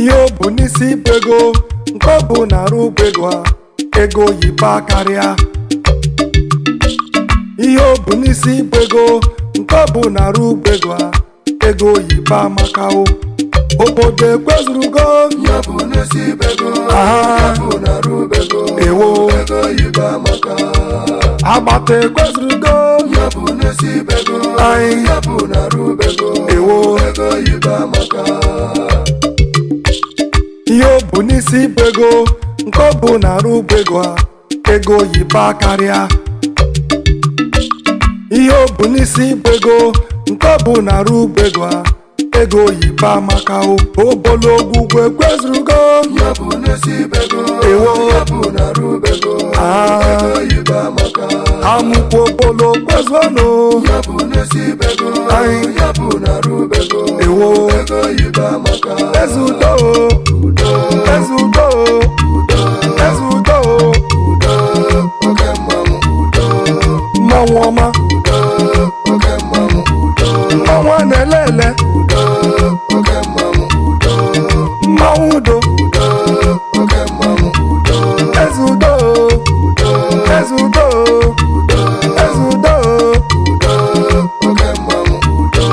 Ihe bụ n'isi bego nke ọ bụ narụ bego ego yiba karịa. Ihe bụ n'isi bego nke ọ bụ narụ bego ego yiba maka o. Obodo ekwezurugo ya bụ n'isi bego aha bụ narụ bego ewo ego yiba maka. agbata ekwezurugo ya bụ n'isi bego anyị ya bụ narụ bego ewo ego yiba maka. ihe bụ n'isi bego nke ọ bụ narụ bego ego yiba karịa. Ihe bụ n'isi bego nke ọ bụ narụ bego ego yiba maka o. Obologwu ekwezurugo ya bụ n'isi bego ewo ya bụ narụ bego ego yiba maka. amụkwa obolo kwezuonụ ya bụ n'isi bego anyị ya bụ narụ bego ewo ego yiba maka. Ezudo udo Ezudo udo Ezudo udo oke mmanwụ udo mmanwụ ọma udo oke mmanwụ udo mmanwụ a na-elele udo oke mmanwụ udo mmanwụ udo udo oke mmanwụ udo Ezudo udo Ezudo udo Ezudo udo oke mmanwụ udo.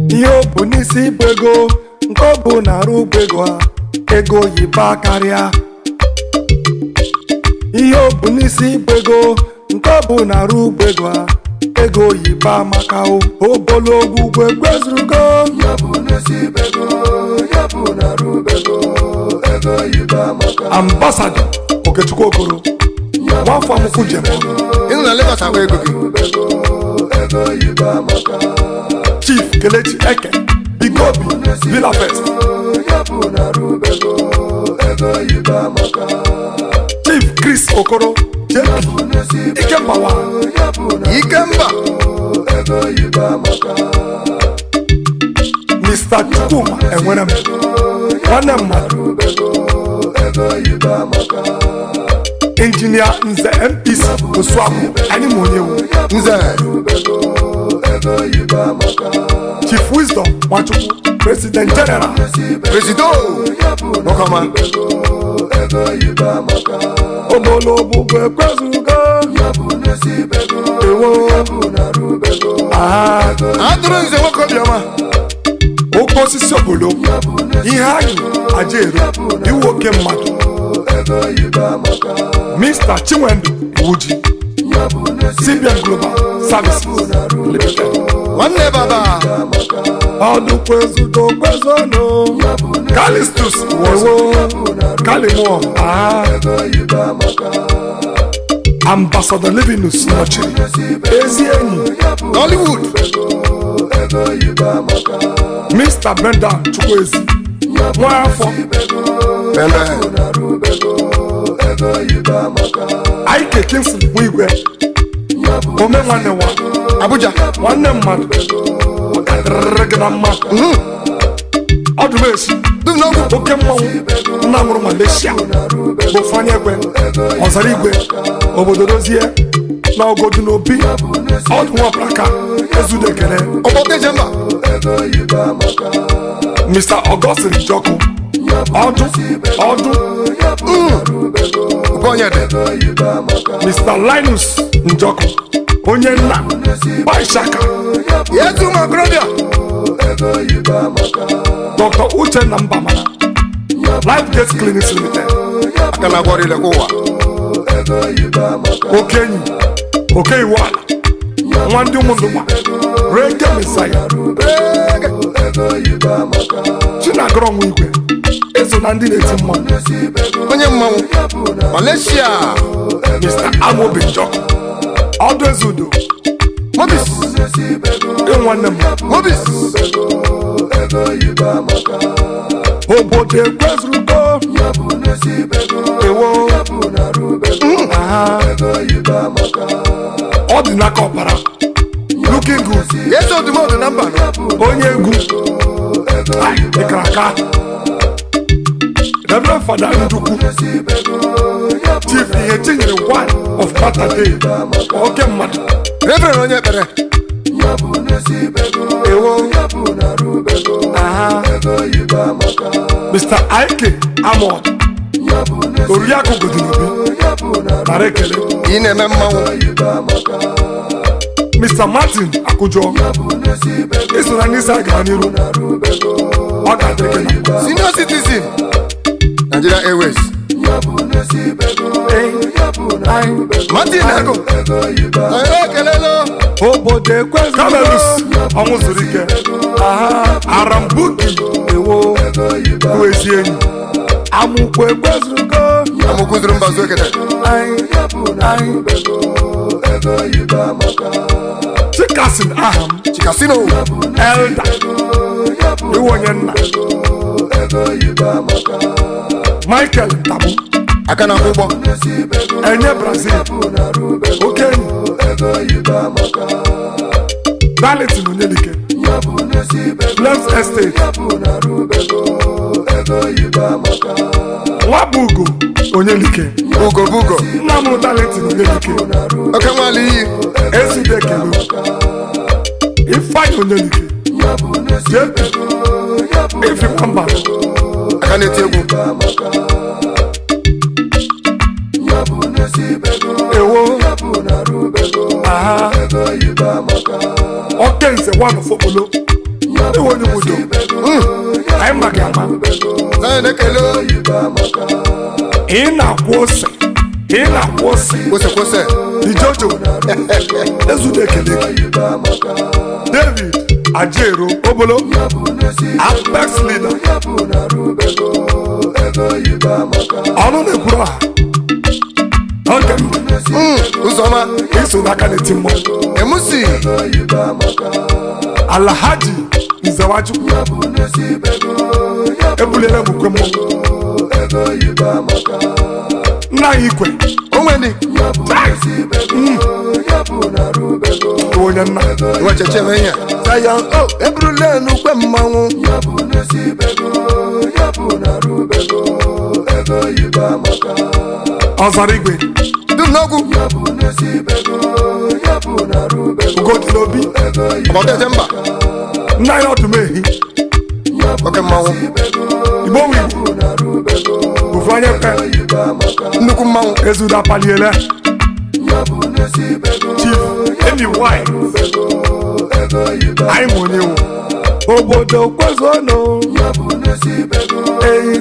ihe bụ n'isi bego nke ọ bụ narụ bego ego yiba karịa. Ihe bụ n'isi bego nke ọ bụ narụ bego ego yiba maka o. Obologwu ekwezurugo ya bụ n'isi bego ya bụ narụ bego ego yiba maka. Ambassador Okechukwu Okoro nwafọ amụkwu jem ịnụ na Lagos akwa ego gị bego ego yiba maka. Chief Kelechi Eke Bikobi Villa First ya bụ narụ bego ego yiba maka. Chief Chris Okoro JP Ikembawa ya bụ narụ Ikemba ego yiba maka. Mr. Chukwuma Enwerem nwanne mmadụ bego ego yiba maka. Engineer Nze MPC Osuaku anyị ma onye wu Nze bego ego yiba maka. Chief Wisdom Nwachukwu President General Ezeudo ya bụ Nọkọma bego ego yiba maka. Obologwu ekwezurugo ya bụ n'isi bego ewo ya bụ narụ bego aha atụrụ Nze nwoke obiọma oke osisi obolo ihe anyị aja eru iwu oke mmadụ ego yiba maka. Mr. Chinwendu Iwuji ya bụ n'isi CBN Global Services Limited nwanne baba ọdụkwa Ezudo kwezuonụ Kalistus ewo Kalimụọ aha ego yiba maka. Ambassador Livinus nọchiri ezi enyi Hollywood ego yiba maka. Mr. Brendan Chukwuezi nwaafọ Pele narụ bego ego yiba maka. Ike Kingsley Nwigwe ome nwanne wa Abuja nwanne mmadụ ọgadịrịrị gị na mma ọdụmesi dum n'ogwu oke mmanwụ nna mụrụ Malaysia bụ Fani Egwe ọzara igwe obodo dozie na ogodu n'obi ọdụ nwapraka Ezudo ekele ọkpọta ejemba ego yiba maka. Mr. Augustine Joko ọdụ Ubonyede ego yiba maka. Mr. Linus Njoko onye nna Baishaka Yezu Makrobia ego yiba maka. Dr. Uchenna Mbamana Life Gate Clinics Limited aka na agwọrọ ilekwa ụwa ego yiba maka. okenyi oke iwu ala nwa ndị ụmụndụma Rege Mesaya ego yiba maka. Chinagoro nwa igwe eso na ndị na-eti mmanwụ onye mmanwụ Malaysia Mr. Amobi Njoko ọdụ Ezudo Mobis nwanne m Mobis ego yiba maka. obodo ekwezurugo ya bụ n'isi bego ewo ya bụ narụ bego aha ego yiba maka. ọ dị n'aka ọbara looking good Yezu odumodu na mba nọ onye egwu dịkara aka Reverend Father Ndukwu Chief ihe tinyere one of Saturday oke mmadụ Reverend onye ekpere ewo Mr. Ike Amon Oriakụ Godinobi nara ekele. ị na-eme mmanwụ. Mr. Martin Akụjọ iso na ndị a gara n'iru ọ ga-adịrị gị na Senior citizen Nigeria Airways Martin Ego anyị ekelelo obodo ekwezụ Camelus ọnwụ zuru ike Arambuki ewo bụ ezi enyi amụkwa ekwezugo amụkụziri mba zuo ekele Chikasin aham Chikasino Elda iwe onye nna Michael Tabu aka na akwụkwọ enye Brazil oke enyi Darlington Onyedike Flex Estate Nwabugo Onyedike Bugo nna mụrụ Darlington Onyedike oke nwale iyi Ezudo Ekelu Ifeanyi Onyedike Jepi Ifi Nwamba aka na-eti egwu ewo Okenze nwanụ fokpolo ewo onye mudo anyị maka ama anyị na-ekele ị na-akwụ ose kwose Ijojo Ezudo ekele gị David Ajero Obolo Apex Leader ọnụ na-ekwuru ọha oge ụzọma iso n'aka na-eti mmụọ emusi Alhaji Nzewachukwu ebuliere m ukwe mmụọ nna anyị ikwe onwedi onye nna nwecheche eme ihe Zion eburule n'ukwe mmanwụ ọzara igwe dum n'ogwu Ugodinobi ọbọdete mba nna anyị ọdụmehi oke mmanwụ Igbo nwe bụfu onye kwe nnukwu mmanwụ Ezudo apaliele Chief Emi Wine anyị ma onye wu obodo kwezuonụ eyi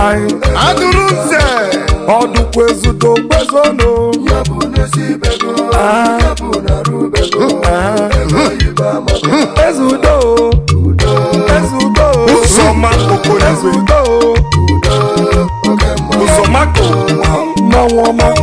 anyị adụrụ nze ọdụkwa Ezudo kwezuonụ Ezudo Uzoma Okorizwe Uzomako Mawoma